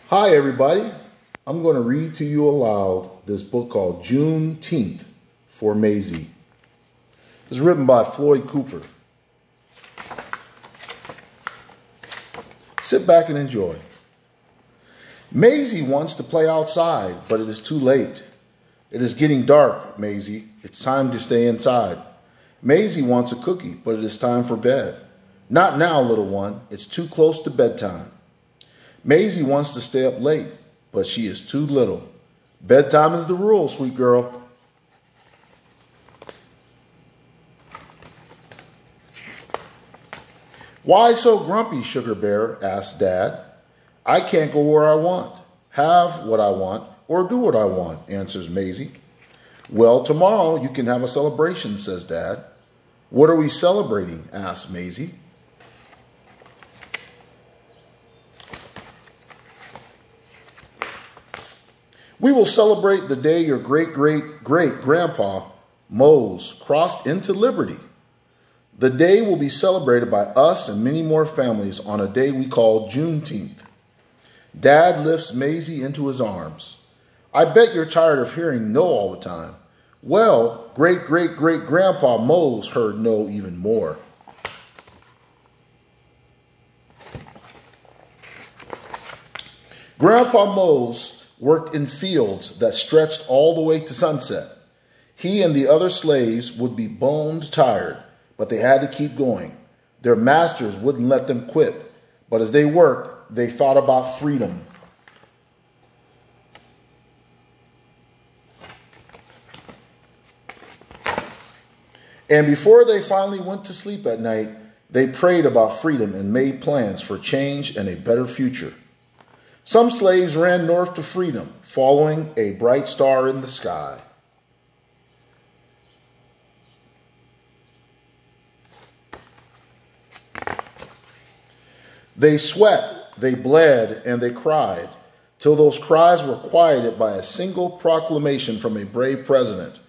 Hi, everybody. I'm going to read to you aloud this book called Juneteenth for Mazie. It's written by Floyd Cooper. Sit back and enjoy. Mazie wants to play outside, but it is too late. It is getting dark, Mazie. It's time to stay inside. Mazie wants a cookie, but it is time for bed. Not now, little one. It's too close to bedtime. Mazie wants to stay up late, but she is too little. Bedtime is the rule, sweet girl. Why so grumpy, Sugar Bear? Asked Dad. I can't go where I want, have what I want, or do what I want, answers Mazie. Well, tomorrow you can have a celebration, says Dad. What are we celebrating? Asks Mazie. We will celebrate the day your great-great-great-grandpa, Mose, crossed into liberty. The day will be celebrated by us and many more families on a day we call Juneteenth. Dad lifts Mazie into his arms. I bet you're tired of hearing no all the time. Well, great-great-great-grandpa Mose heard no even more. Grandpa Mose worked in fields that stretched all the way to sunset. He and the other slaves would be boned tired, but they had to keep going. Their masters wouldn't let them quit, but as they worked, they thought about freedom. And before they finally went to sleep at night, they prayed about freedom and made plans for change and a better future. Some slaves ran north to freedom, following a bright star in the sky. They sweat, they bled, and they cried, till those cries were quieted by a single proclamation from a brave president.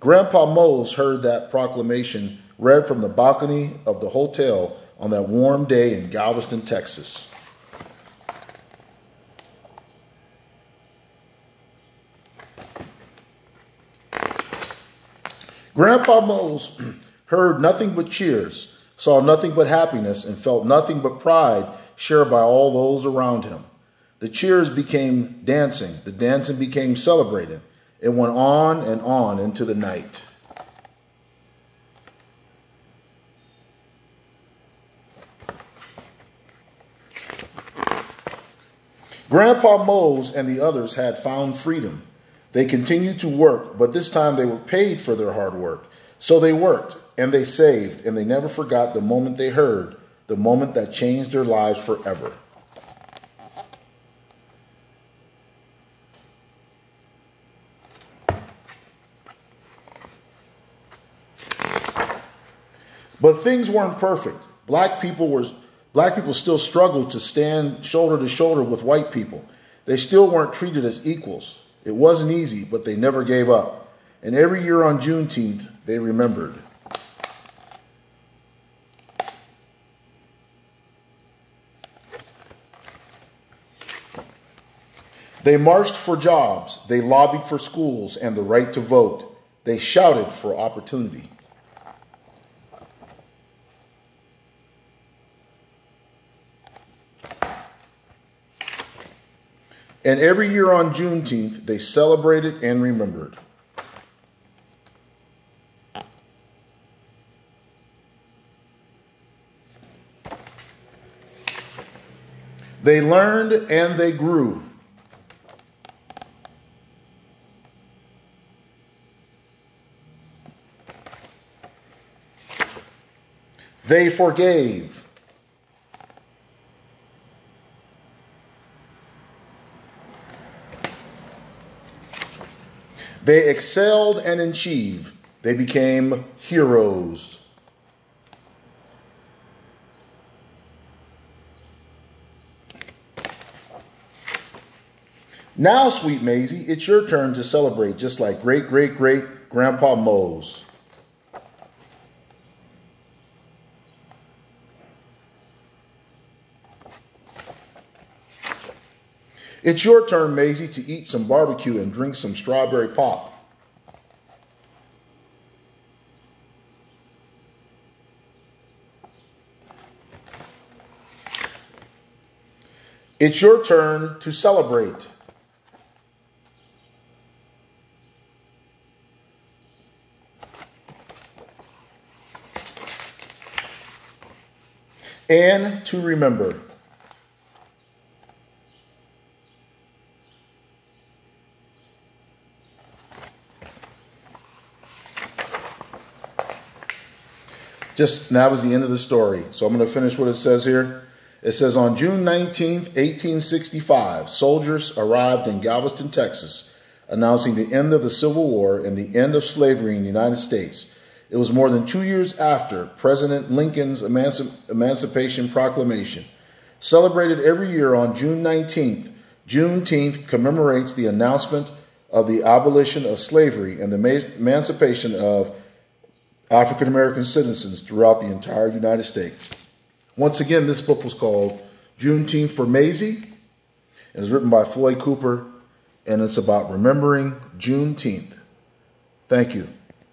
Grandpa Mose heard that proclamation read from the balcony of the hotel on that warm day in Galveston, Texas. Grandpa Mose heard nothing but cheers, saw nothing but happiness, and felt nothing but pride shared by all those around him. The cheers became dancing. The dancing became celebrating. It went on and on into the night. Grandpa Mose and the others had found freedom. They continued to work, but this time they were paid for their hard work. So they worked, and they saved, and they never forgot the moment they heard, the moment that changed their lives forever. But things weren't perfect. Black people still struggled to stand shoulder to shoulder with white people. They still weren't treated as equals. It wasn't easy, but they never gave up. And every year on Juneteenth, they remembered. They marched for jobs. They lobbied for schools and the right to vote. They shouted for opportunity. And every year on Juneteenth, they celebrated and remembered. They learned and they grew. They forgave. They excelled and achieved. They became heroes. Now, sweet Mazie, it's your turn to celebrate just like great-great-great-grandpa Mose. It's your turn, Mazie, to eat some barbecue and drink some strawberry pop. It's your turn to celebrate. And to remember. That was the end of the story. So I'm going to finish what it says here. It says, on June 19th, 1865, soldiers arrived in Galveston, Texas, announcing the end of the Civil War and the end of slavery in the United States. It was more than 2 years after President Lincoln's Emancipation Proclamation. Celebrated every year on June 19th, Juneteenth commemorates the announcement of the abolition of slavery and the emancipation of African-American citizens throughout the entire United States. Once again, this book was called Juneteenth for Mazie. It was written by Floyd Cooper, and it's about remembering Juneteenth. Thank you.